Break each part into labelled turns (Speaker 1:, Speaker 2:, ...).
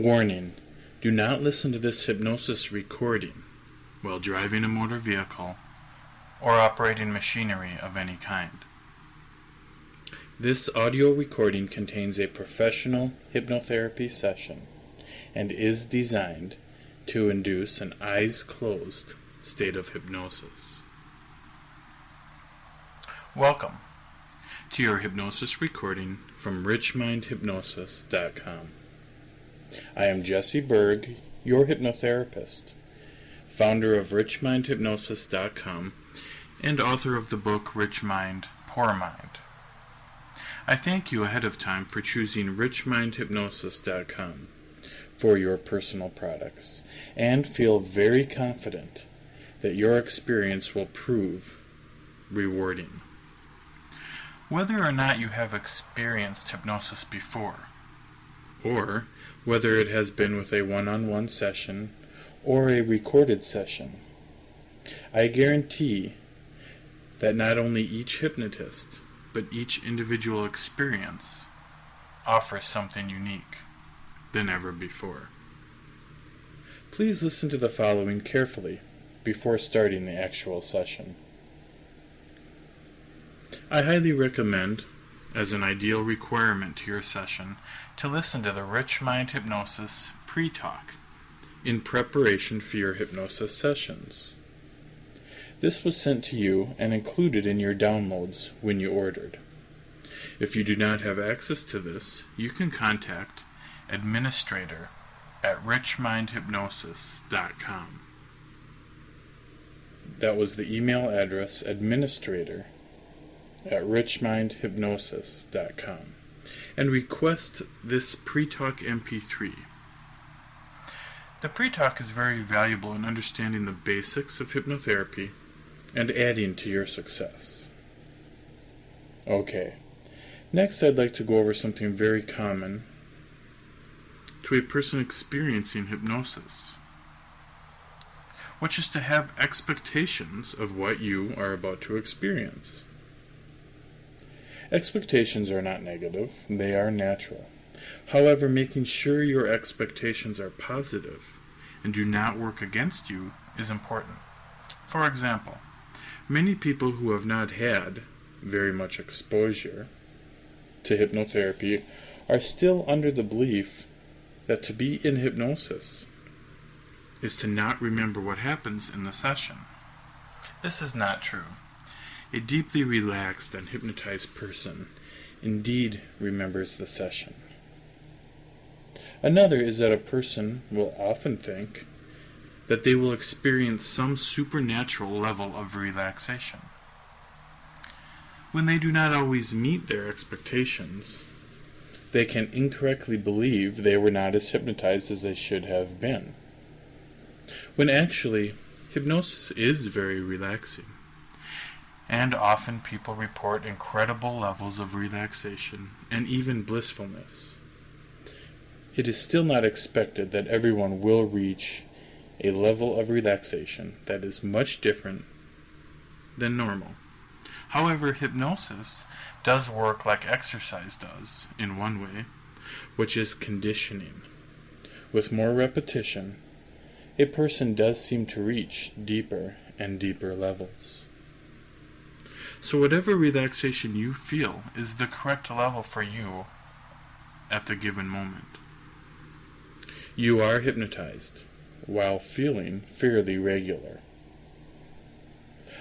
Speaker 1: Warning: do not listen to this hypnosis recording while driving a motor vehicle or operating machinery of any kind. This audio recording contains a professional hypnotherapy session and is designed to induce an eyes-closed state of hypnosis. Welcome to your hypnosis recording from richmindhypnosis.com. I am Jesse Berg, your hypnotherapist, founder of richmindhypnosis.com, and author of the book Rich Mind, Poor Mind. I thank you ahead of time for choosing richmindhypnosis.com for your personal products, and feel very confident that your experience will prove rewarding. Whether or not you have experienced hypnosis before, or whether it has been with a one-on-one session or a recorded session, I guarantee that not only each hypnotist, but each individual experience offers something unique than ever before. Please listen to the following carefully before starting the actual session. I highly recommend, as an ideal requirement to your session, to listen to the Rich Mind Hypnosis pre-talk in preparation for your hypnosis sessions. This was sent to you and included in your downloads when you ordered. If you do not have access to this, you can contact administrator at richmindhypnosis.com. That was the email address, administrator at richmindhypnosis.com, and request this pre-talk MP3. The pre-talk is very valuable in understanding the basics of hypnotherapy and adding to your success. Okay, next I'd like to go over something very common to a person experiencing hypnosis, which is to have expectations of what you are about to experience. Expectations are not negative, they are natural. However, making sure your expectations are positive and do not work against you is important. For example, many people who have not had very much exposure to hypnotherapy are still under the belief that to be in hypnosis is to not remember what happens in the session. This is not true. A deeply relaxed and hypnotized person indeed remembers the session. Another is that a person will often think that they will experience some supernatural level of relaxation. When they do not always meet their expectations, they can incorrectly believe they were not as hypnotized as they should have been, when actually hypnosis is very relaxing. And often people report incredible levels of relaxation and even blissfulness. It is still not expected that everyone will reach a level of relaxation that is much different than normal. However, hypnosis does work like exercise does in one way, which is conditioning. With more repetition, a person does seem to reach deeper and deeper levels. So whatever relaxation you feel is the correct level for you at the given moment. You are hypnotized while feeling fairly regular.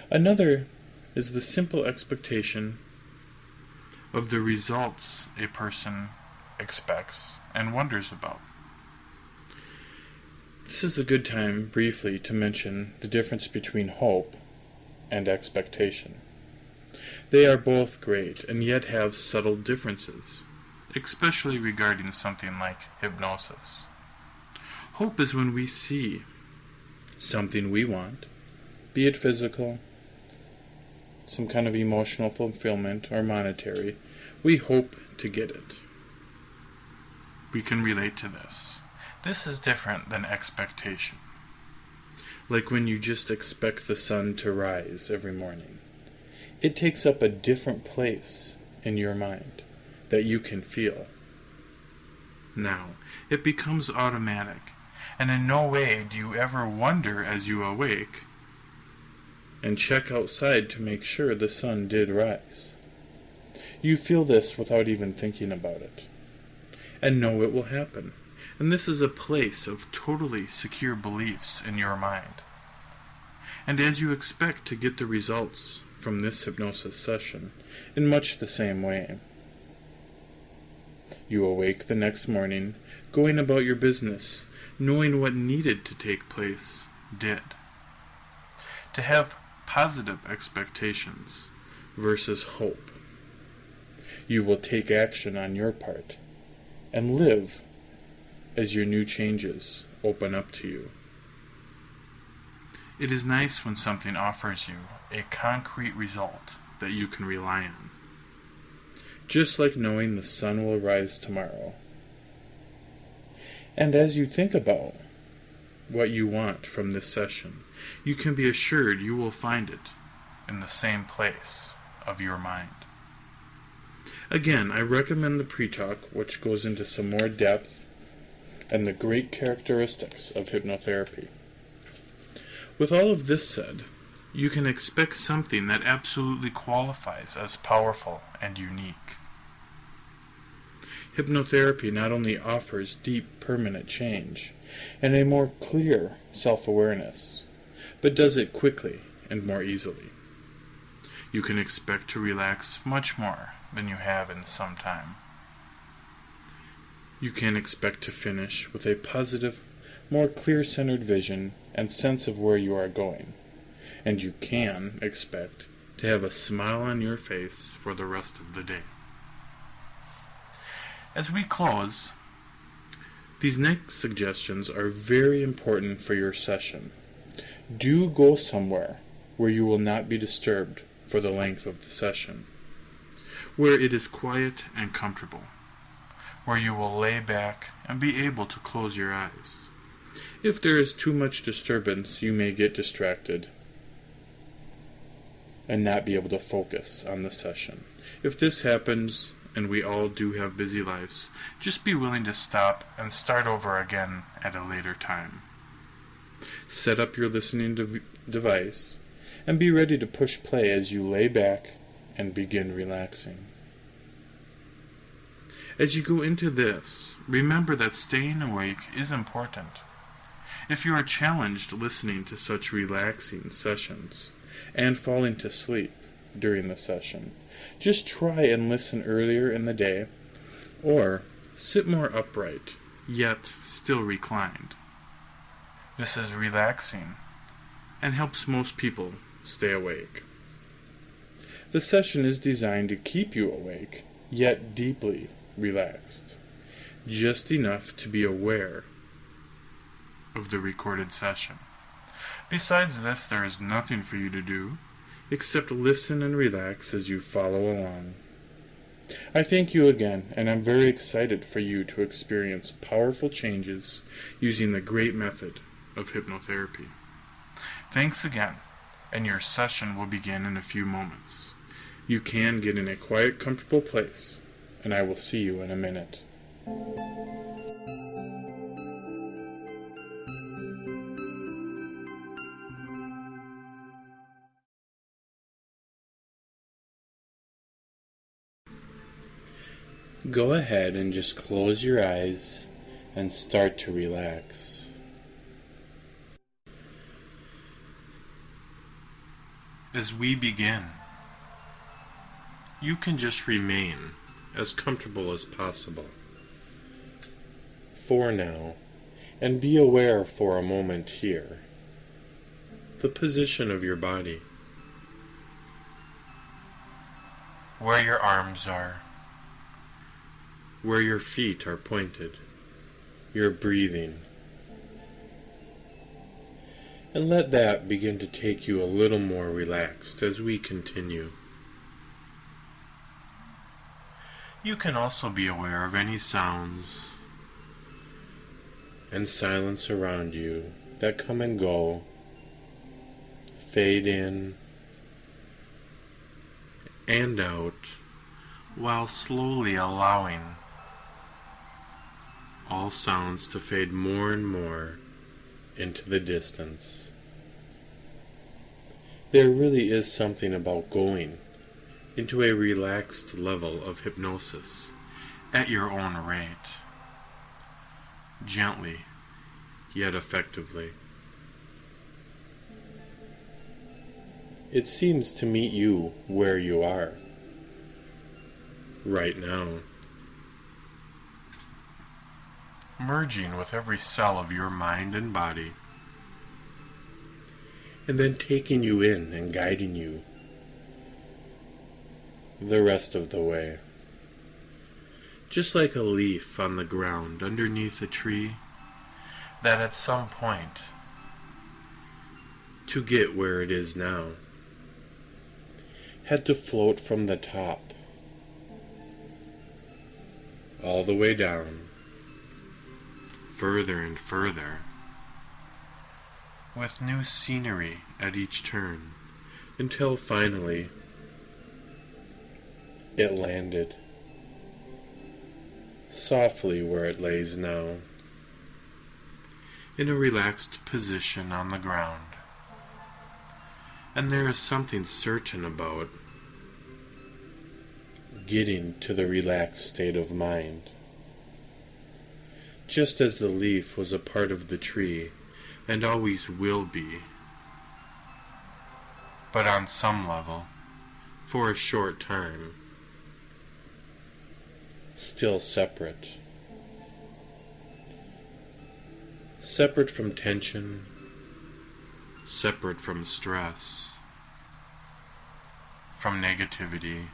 Speaker 1: Another is the simple expectation of the results a person expects and wonders about. This is a good time briefly to mention the difference between hope and expectation. They are both great, and yet have subtle differences, especially regarding something like hypnosis. Hope is when we see something we want, be it physical, some kind of emotional fulfillment, or monetary. We hope to get it. We can relate to this. This is different than expectation. Like when you just expect the sun to rise every morning. It takes up a different place in your mind that you can feel. now. It becomes automatic, and in no way do you ever wonder as you awake and check outside to make sure the sun did rise. You feel this without even thinking about it, and know it will happen. And this is a place of totally secure beliefs in your mind. And as you expect to get the results from this hypnosis session in much the same way, you awake the next morning, going about your business, knowing what needed to take place did. To have positive expectations versus hope. You will take action on your part and live as your new changes open up to you. It is nice when something offers you a concrete result that you can rely on. Just like knowing the sun will rise tomorrow. And as you think about what you want from this session, you can be assured you will find it in the same place of your mind. Again, I recommend the pre-talk, which goes into some more depth and the great characteristics of hypnotherapy. With all of this said, you can expect something that absolutely qualifies as powerful and unique. Hypnotherapy not only offers deep, permanent change and a more clear self-awareness, but does it quickly and more easily. You can expect to relax much more than you have in some time. You can expect to finish with a positive, more clear-centered vision and sense of where you are going, and you can expect to have a smile on your face for the rest of the day. As we close, these next suggestions are very important for your session. Do go somewhere where you will not be disturbed for the length of the session, where it is quiet and comfortable, where you will lay back and be able to close your eyes. If there is too much disturbance, you may get distracted and not be able to focus on the session. If this happens, and we all do have busy lives, just be willing to stop and start over again at a later time. Set up your listening device and be ready to push play as you lay back and begin relaxing. As you go into this, remember that staying awake is important. If you are challenged listening to such relaxing sessions and falling to sleep during the session, just try and listen earlier in the day, or sit more upright, yet still reclined. This is relaxing and helps most people stay awake. The session is designed to keep you awake, yet deeply relaxed, just enough to be aware of the recorded session. Besides this, there is nothing for you to do except listen and relax as you follow along. I thank you again, and I'm very excited for you to experience powerful changes using the great method of hypnotherapy. Thanks again, and your session will begin in a few moments. You can get in a quiet, comfortable place, and I will see you in a minute. Go ahead and just close your eyes and start to relax. As we begin, you can just remain as comfortable as possible for now, and be aware for a moment here, the position of your body, where your arms are, where your feet are pointed, your breathing. And let that begin to take you a little more relaxed as we continue. You can also be aware of any sounds and silence around you that come and go, fade in and out, while slowly allowing
Speaker 2: all sounds to fade more and more into the distance. There really is something about going into a relaxed level of hypnosis at your own rate, gently yet effectively. It seems to meet you where you are, right now, merging with every cell of your mind and body, and then taking you in and guiding you the rest of the way. Just like a leaf on the ground underneath a tree that at some point, to get where it is now, had to float from the top all the way down, further and further, with new scenery at each turn, until finally it landed softly where it lays now, in a relaxed position on the ground. And there is something certain about getting to the relaxed state of mind. Just as the leaf was a part of the tree and always will be, but on some level, for a short time, still separate. Separate from tension, separate from stress, from negativity,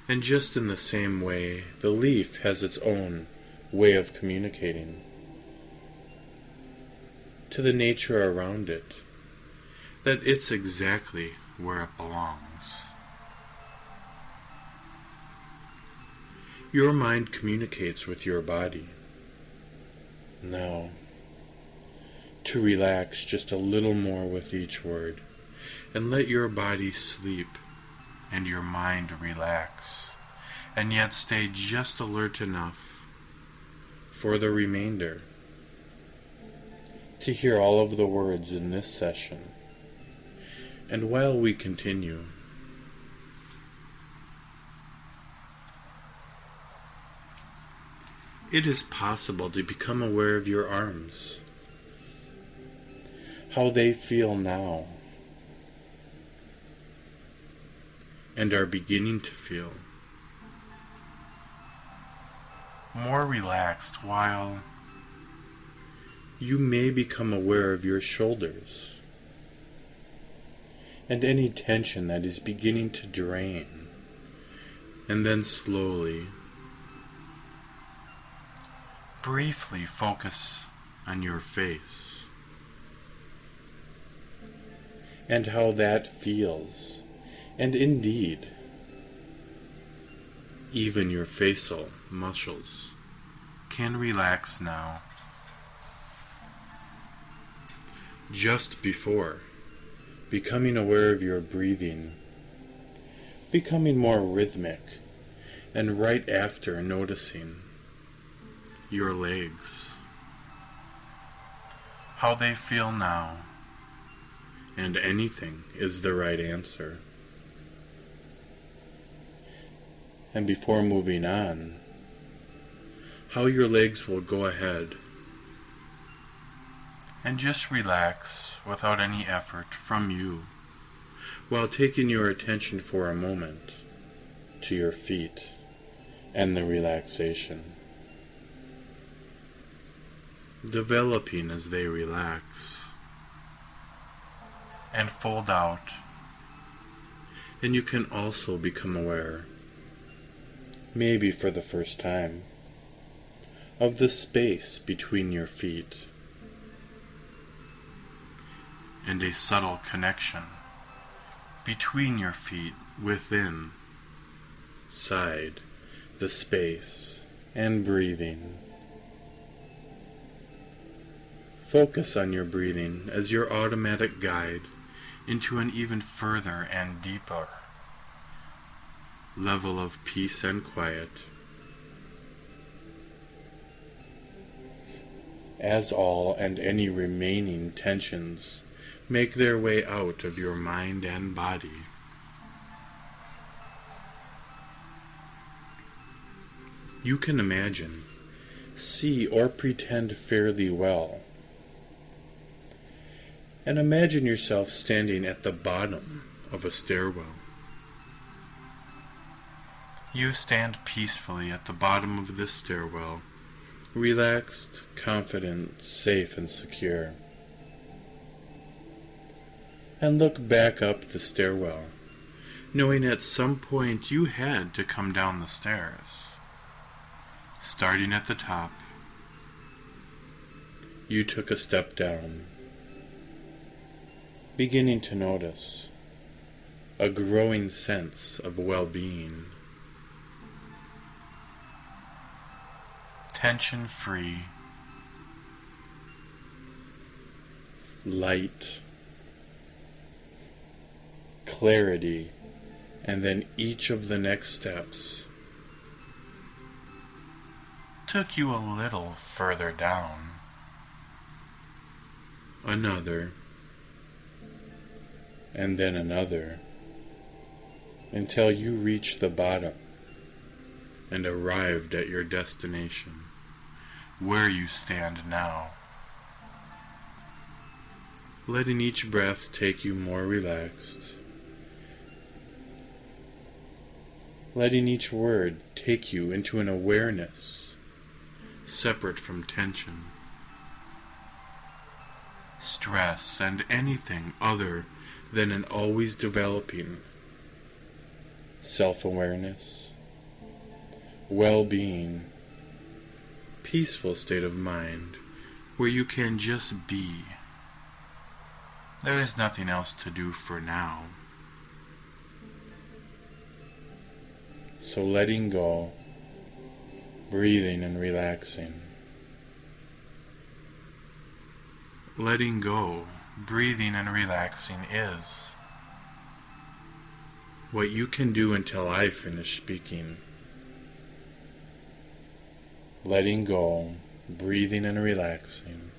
Speaker 2: and just in the same way, the leaf has its own way of communicating to the nature around it, that it's exactly where it belongs. Your mind communicates with your body. Now, to relax just a little more with each word, and let your body sleep and your mind relax, and yet stay just alert enough for the remainder to hear all of the words in this session. And while we continue, it is possible to become aware of your arms, how they feel now, and are beginning to feel more relaxed, while you may become aware of your shoulders and any tension that is beginning to drain, and then slowly, briefly focus on your face and how that feels. And indeed, even your facial muscles can relax now. Just before becoming aware of your breathing, becoming more rhythmic, and right after noticing your legs, how they feel now, and anything is the right answer. And before moving on, how your legs will go ahead and just relax without any effort from you, while taking your attention for a moment to your feet and the relaxation, developing as they relax and fold out. And you can also become aware, maybe for the first time, of the space between your feet and a subtle connection between your feet within, side, the space, and breathing. Focus on your breathing as your automatic guide into an even further and deeper level of peace and quiet. as all and any remaining tensions make their way out of your mind and body. You can imagine, see, or pretend fairly well. And imagine yourself standing at the bottom of a stairwell. You stand peacefully at the bottom of this stairwell, relaxed, confident, safe, and secure. And look back up the stairwell, knowing at some point you had to come down the stairs. Starting at the top, you took a step down, beginning to notice a growing sense of well-being. Tension-free, light, clarity, and then each of the next steps took you a little further down. Another, and then another, until you reached the bottom and arrived at your destination, where you stand now. Letting each breath take you more relaxed. Letting each word take you into an awareness separate from tension, stress, and anything other than an always developing self-awareness, well-being, peaceful state of mind where you can just be. There is nothing else to do for now. So letting go, breathing and relaxing. Letting go, breathing and relaxing is what you can do until I finish speaking. Letting go, breathing and relaxing.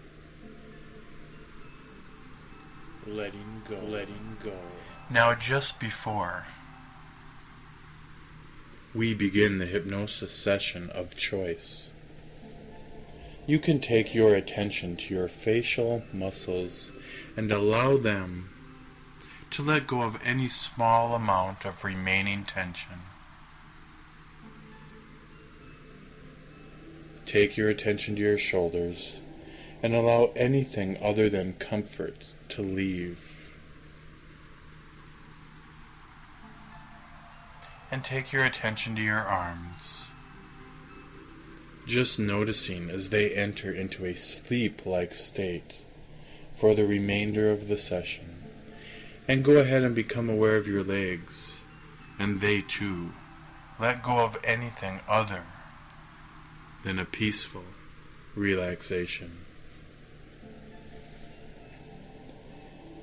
Speaker 2: Letting go, letting go. Now just before we begin the hypnosis session of choice, you can take your attention to your facial muscles and allow them to let go of any small amount of remaining tension. Take your attention to your shoulders and allow anything other than comfort to leave. And take your attention to your arms, just noticing as they enter into a sleep-like state for the remainder of the session. And go ahead and become aware of your legs, and they too let go of anything other than a peaceful relaxation.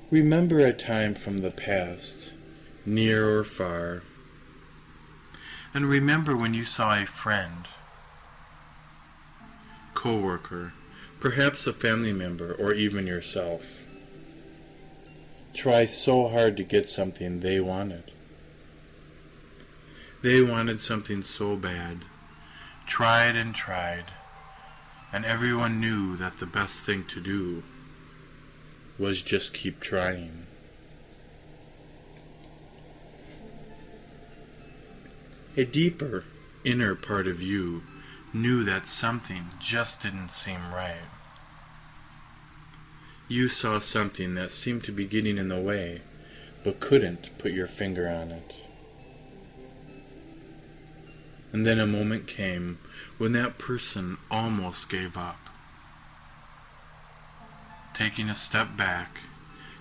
Speaker 2: Remember a time from the past, near or far, and remember when you saw a friend, co-worker, perhaps a family member, or even yourself try so hard to get something they wanted. They wanted something so bad, tried and tried, and everyone knew that the best thing to do was just keep trying. A deeper, inner part of you knew that something just didn't seem right. You saw something that seemed to be getting in the way, but couldn't put your finger on it. And then a moment came when that person almost gave up, taking a step back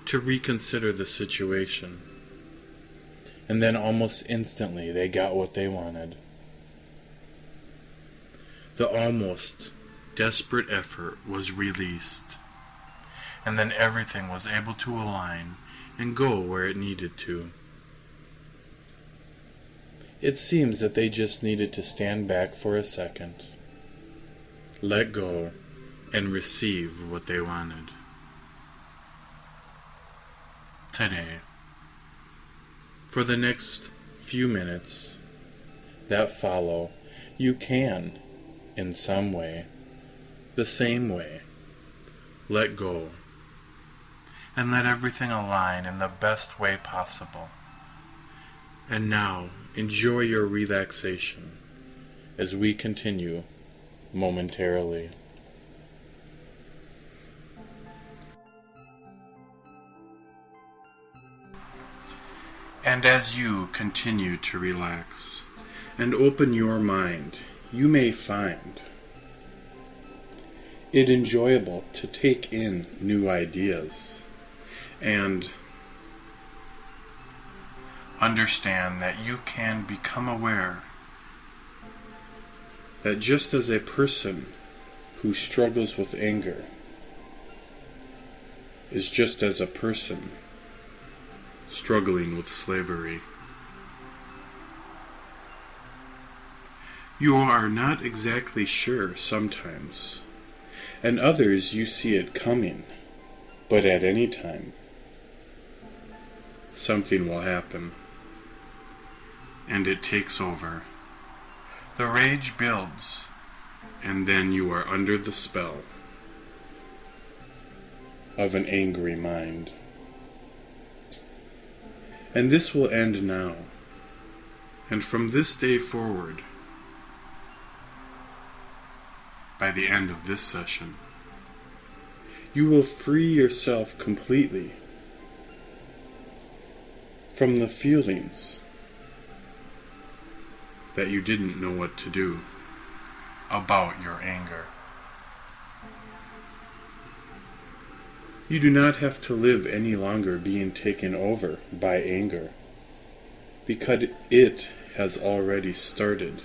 Speaker 2: to reconsider the situation. And then almost instantly they got what they wanted. The almost desperate effort was released, and then everything was able to align and go where it needed to. It seems that they just needed to stand back for a second, let go, and receive what they wanted. Today, for the next few minutes that follow, you can, in some way, the same way, let go and let everything align in the best way possible. And now, enjoy your relaxation as we continue momentarily. And as you continue to relax and open your mind, you may find it enjoyable to take in new ideas and understand that you can become aware that just as a person who struggles with anger is just as a person struggling with slavery, you are not exactly sure sometimes, and others you see it coming, but at any time something will happen and it takes over. The rage builds, and then you are under the spell of an angry mind. And this will end now, and from this day forward, by the end of this session, you will free yourself completely from the feelings that you didn't know what to do about your anger. You do not have to live any longer being taken over by anger, because it has already started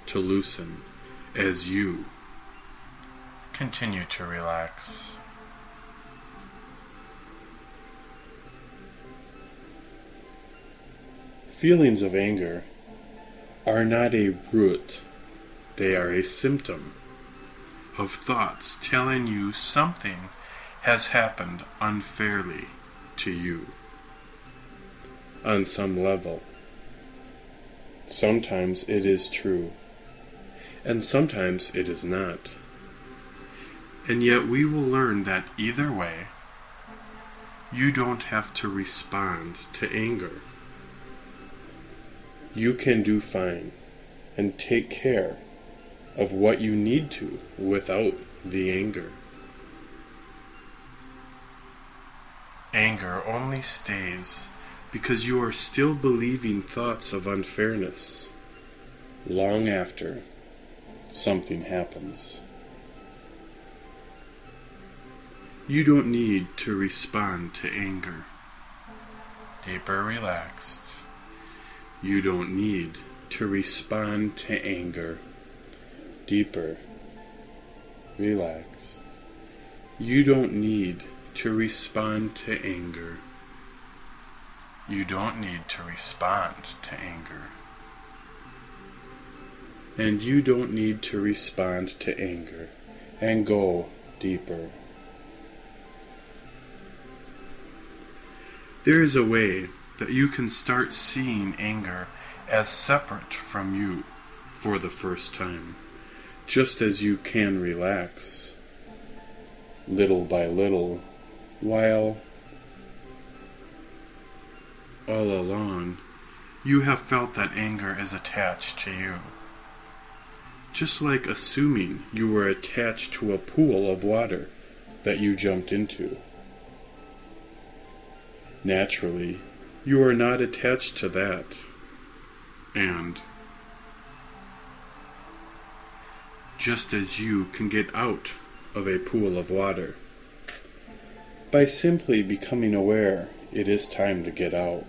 Speaker 2: to loosen as you continue to relax. Feelings of anger are not a root, they are a symptom of thoughts telling you something has happened unfairly to you on some level. Sometimes it is true, and sometimes it is not. And yet we will learn that either way, you don't have to respond to anger. You can do fine and take care of what you need to without the anger. Anger only stays because you are still believing thoughts of unfairness long after something happens. You don't need to respond to anger. Deeper relaxed. You don't need to respond to anger. Deeper relaxed. You don't need to respond to anger. You don't need to respond to anger. And you don't need to respond to anger. And go deeper. There is a way that you can start seeing anger as separate from you for the first time, just as you can relax, little by little, while all along you have felt that anger is attached to you. Just like assuming you were attached to a pool of water that you jumped into. Naturally, you are not attached to that. And just as you can get out of a pool of water by simply becoming aware it is time to get out.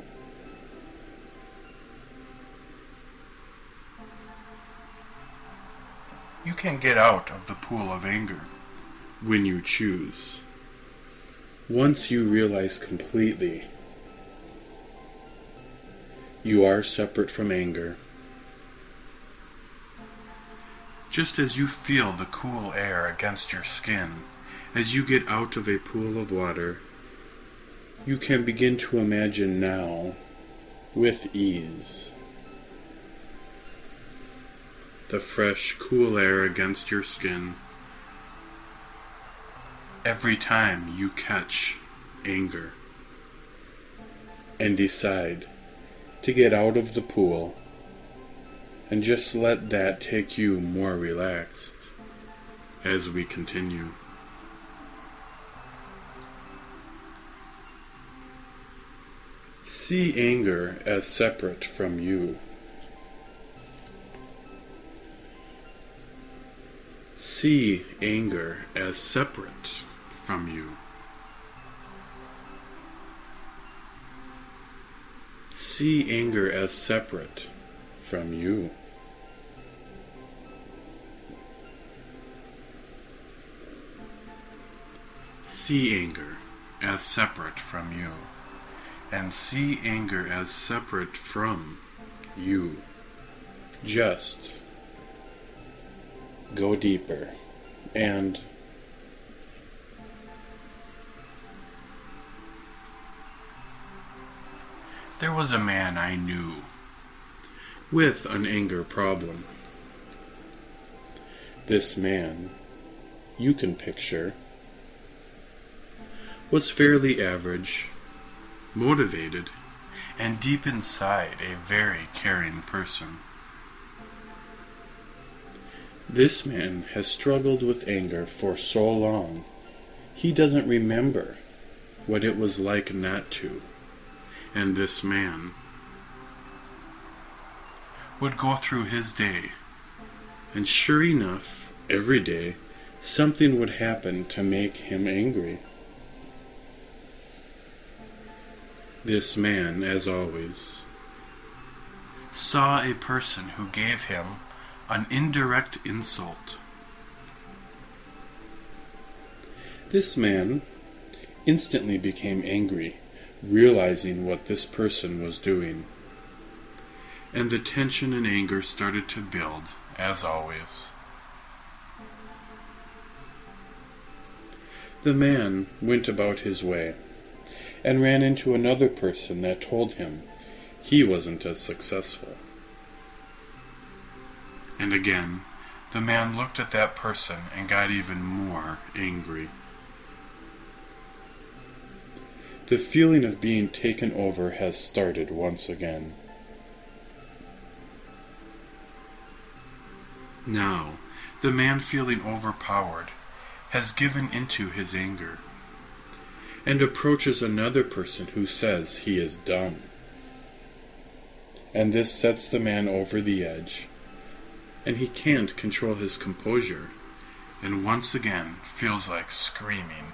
Speaker 2: You can get out of the pool of anger when you choose. Once you realize completely you are separate from anger, Just as you feel the cool air against your skin as you get out of a pool of water, you can begin to imagine now, with ease, the fresh, cool air against your skin every time you catch anger and decide to get out of the pool and just let that take you more relaxed as we continue. See anger as separate from you. See anger as separate from you. See anger as separate from you. See anger as separate from you. And see anger as separate from you. Just go deeper and there was a man I knew with an anger problem. This man, you can picture, was fairly average, motivated, and deep inside a very caring person. This man has struggled with anger for so long, he doesn't remember what it was like not to. And this man would go through his day, and sure enough, every day, something would happen to make him angry. This man, as always, saw a person who gave him an indirect insult. This man instantly became angry, realizing what this person was doing. And the tension and anger started to build, as always. The man went about his way, and ran into another person that told him he wasn't as successful. And again, the man looked at that person and got even more angry. The feeling of being taken over has started once again. Now, the man feeling overpowered has given into his anger and approaches another person who says he is done. And this sets the man over the edge, and he can't control his composure, and once again feels like screaming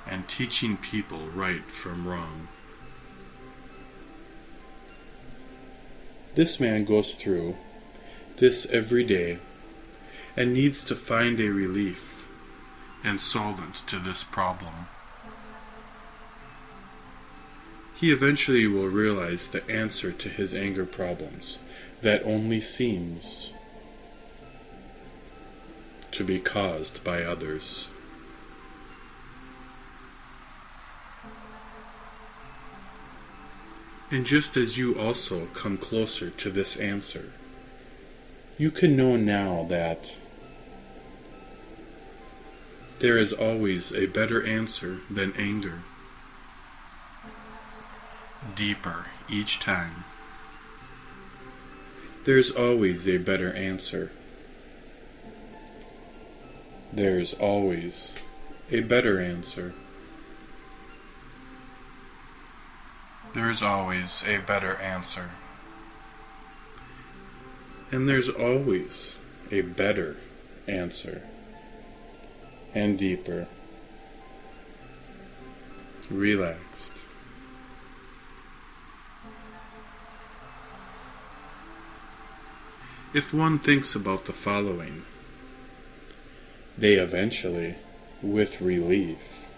Speaker 2: and teaching people right from wrong. This man goes through this every day and needs to find a relief and solvent to this problem. He eventually will realize the answer to his anger problems that only seems to be caused by others. And just as you also come closer to this answer, you can know now that there is always a better answer than anger. Deeper each time. There's always a better answer. There's always a better answer. There's always a better answer. And there's always a better answer. And deeper. Relaxed. If one thinks about the following, they eventually, with relief,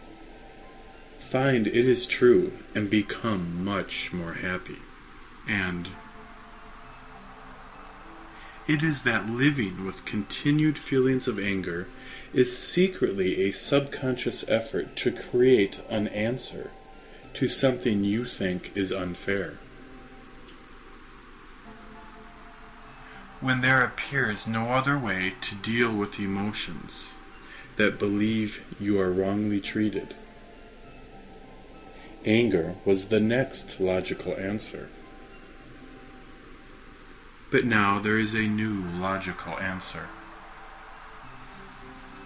Speaker 2: find it is true and become much more happy. And It is that living with continued feelings of anger is secretly a subconscious effort to create an answer to something you think is unfair. When there appears no other way to deal with emotions that believe you are wrongly treated, anger was the next logical answer. But now there is a new logical answer.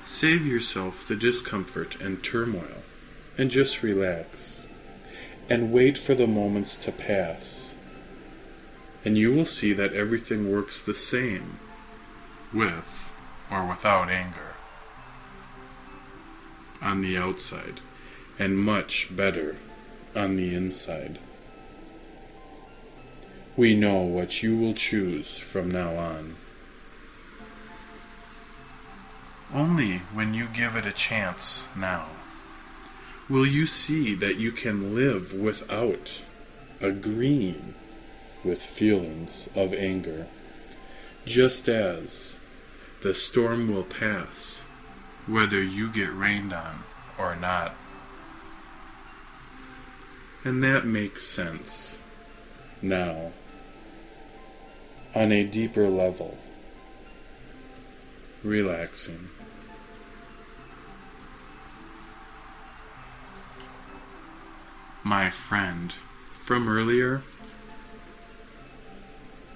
Speaker 2: Save yourself the discomfort and turmoil, and just relax, and wait for the moments to pass, and you will see that everything works the same, with or without anger, on the outside, and much better on the inside. We know what you will choose from now on. Only when you give it a chance now will you see that you can live without agreeing with feelings of anger, just as the storm will pass whether you get rained on or not. And that makes sense now, on a deeper level, relaxing. My friend from earlier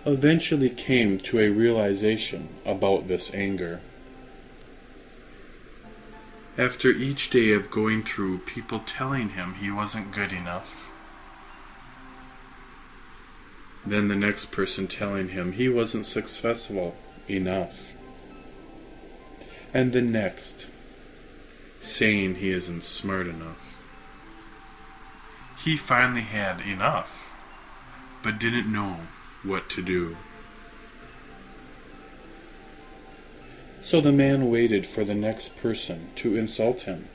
Speaker 2: eventually came to a realization about this anger. After each day of going through people telling him he wasn't good enough, then the next person telling him he wasn't successful enough, and the next saying he isn't smart enough. He finally had enough, but didn't know what to do. So the man waited for the next person to insult him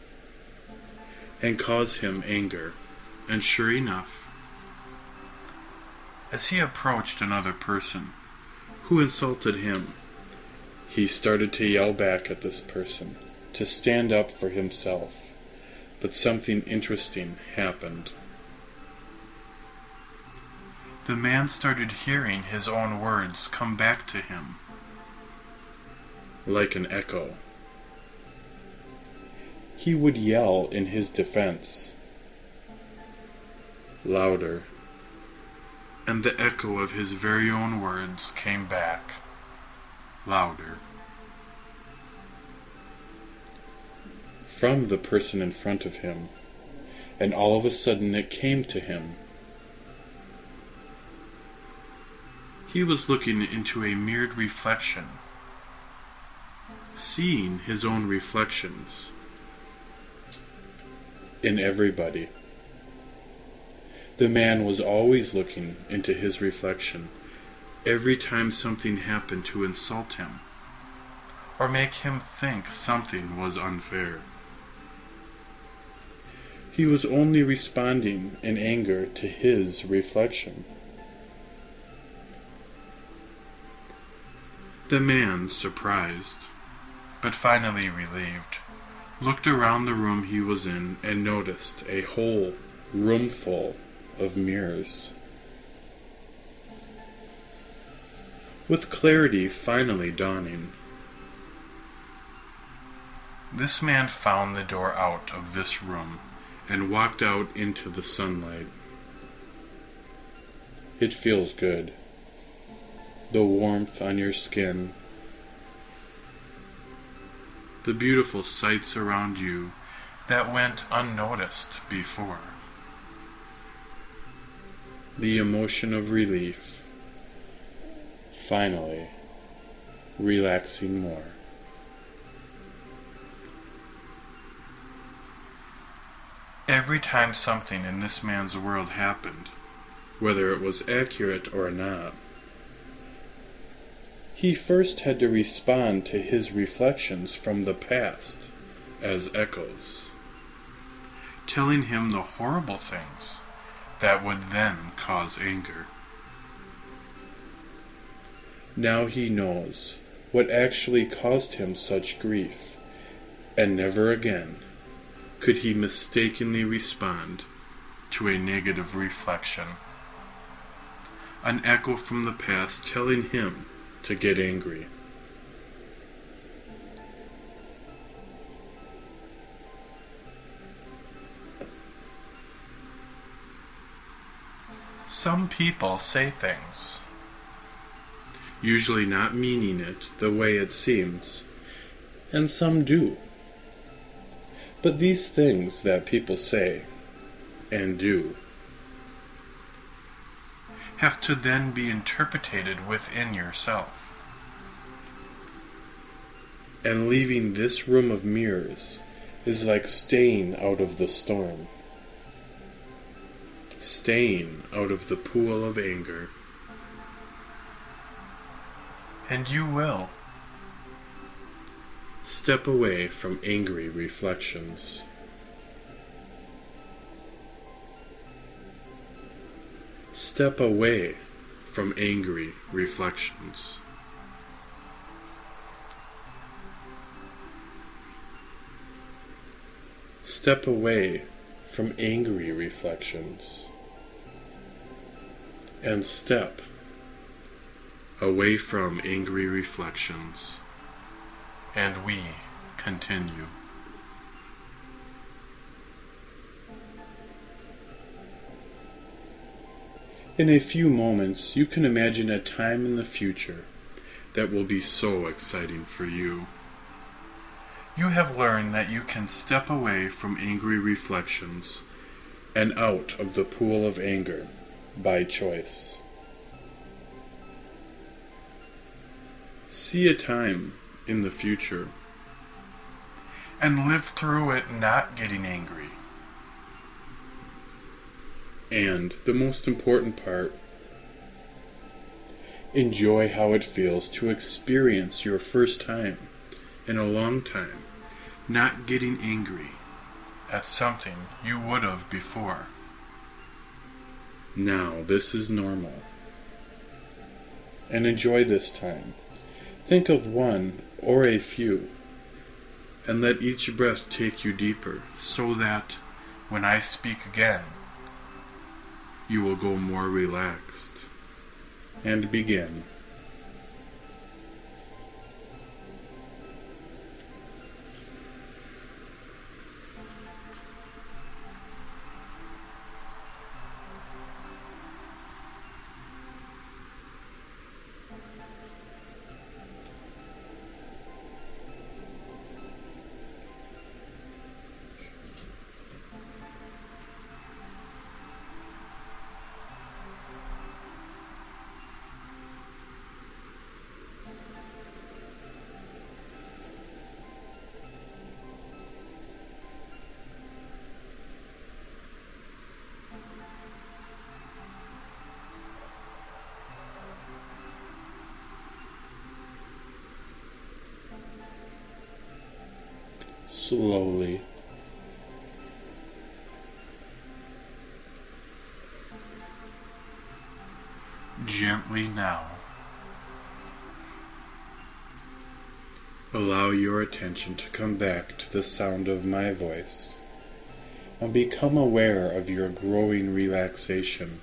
Speaker 2: and cause him anger, and sure enough, as he approached another person who insulted him, he started to yell back at this person to stand up for himself. But something interesting happened. The man started hearing his own words come back to him, like an echo. He would yell in his defense, louder, and the echo of his very own words came back, louder, from the person in front of him, and all of a sudden it came to him. He was looking into a mirrored reflection, seeing his own reflections in everybody. The man was always looking into his reflection every time something happened to insult him or make him think something was unfair. He was only responding in anger to his reflection. The man, surprised, but finally relieved, looked around the room he was in and noticed a whole roomful of mirrors. With clarity finally dawning, this man found the door out of this room and walked out into the sunlight. It feels good. The warmth on your skin, the beautiful sights around you that went unnoticed before, the emotion of relief, finally relaxing more. Every time something in this man's world happened, whether it was accurate or not, he first had to respond to his reflections from the past as echoes, telling him the horrible things that would then cause anger. Now he knows what actually caused him such grief, and never again could he mistakenly respond to a negative reflection, an echo from the past telling him to get angry. Some people say things, usually not meaning it the way it seems, and some do. But these things that people say and do have to then be interpreted within yourself. And leaving this room of mirrors is like staying out of the storm, staying out of the pool of anger. And you will step away from angry reflections. Step away from angry reflections. Step away from angry reflections. And step away from angry reflections. And we continue. In a few moments, you can imagine a time in the future that will be so exciting for you. You have learned that you can step away from angry reflections and out of the pool of anger by choice. See a time in the future and live through it not getting angry. And the most important part, enjoy how it feels to experience your first time in a long time not getting angry at something you would have before. Now this is normal. And enjoy this time. Think of one or a few, and let each breath take you deeper, so that when I speak again, you will go more relaxed. And begin. Slowly. Gently now. Allow your attention to come back to the sound of my voice and become aware of your growing relaxation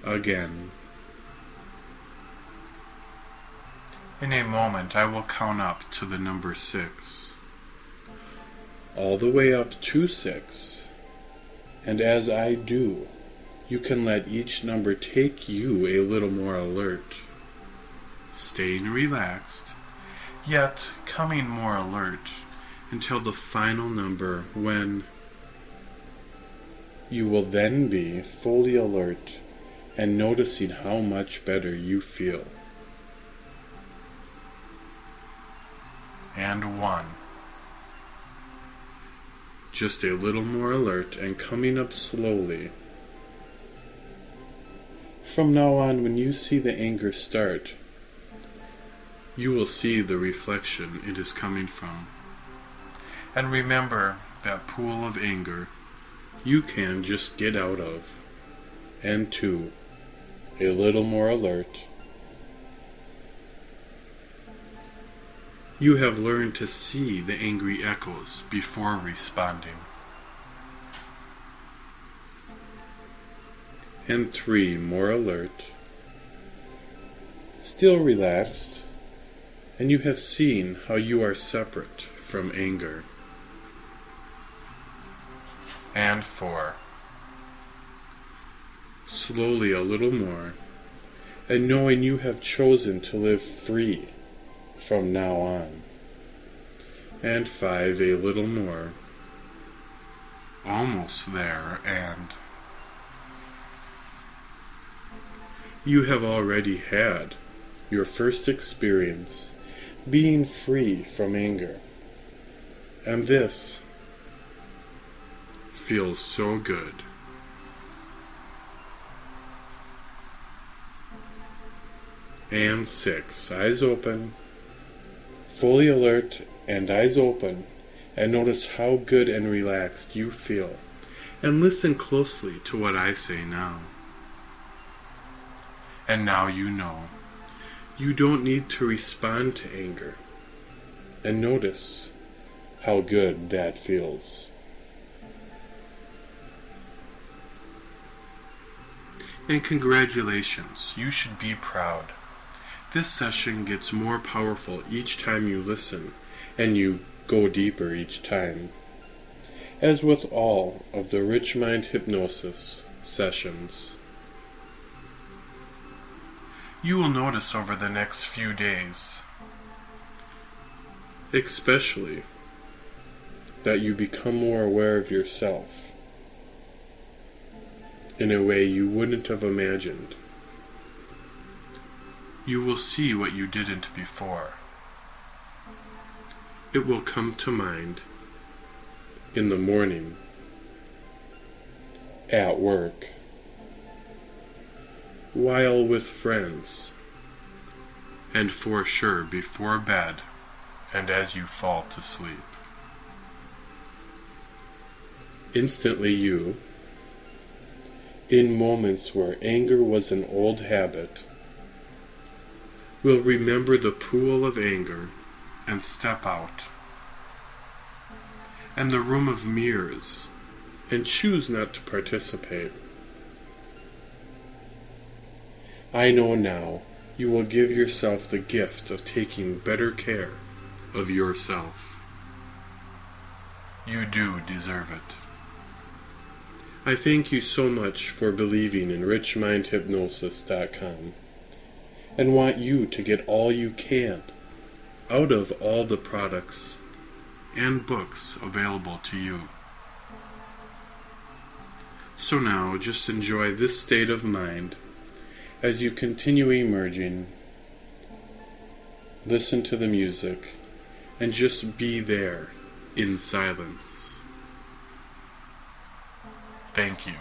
Speaker 2: again. In a moment, I will count up to the number 6, all the way up to 6, and as I do, you can let each number take you a little more alert, staying relaxed, yet coming more alert until the final number, when you will then be fully alert and noticing how much better you feel. And 1. Just a little more alert and coming up slowly. From now on, when you see the anger start, you will see the reflection it is coming from. And remember that pool of anger you can just get out of. And 2, a little more alert. You have learned to see the angry echoes before responding. And 3, more alert, still relaxed, and you have seen how you are separate from anger. And 4, slowly a little more, and knowing you have chosen to live free from now on. And 5, a little more, almost there, and you have already had your first experience being free from anger. And this feels so good. And 6, eyes open, fully alert and eyes open, and notice how good and relaxed you feel. And listen closely to what I say now. And now you know. You don't need to respond to anger. And notice how good that feels. And congratulations, you should be proud. This session gets more powerful each time you listen, and you go deeper each time. As with all of the Rich Mind Hypnosis sessions, you will notice over the next few days, especially, that you become more aware of yourself in a way you wouldn't have imagined. You will see what you didn't before. It will come to mind in the morning, at work, while with friends, and for sure before bed and as you fall to sleep. Instantly you, in moments where anger was an old habit, will remember the pool of anger and step out, and the room of mirrors, and choose not to participate. I know now you will give yourself the gift of taking better care of yourself. You do deserve it. I thank you so much for believing in richmindhypnosis.com. and want you to get all you can out of all the products and books available to you. So now, just enjoy this state of mind as you continue emerging. Listen to the music and just be there in silence. Thank you.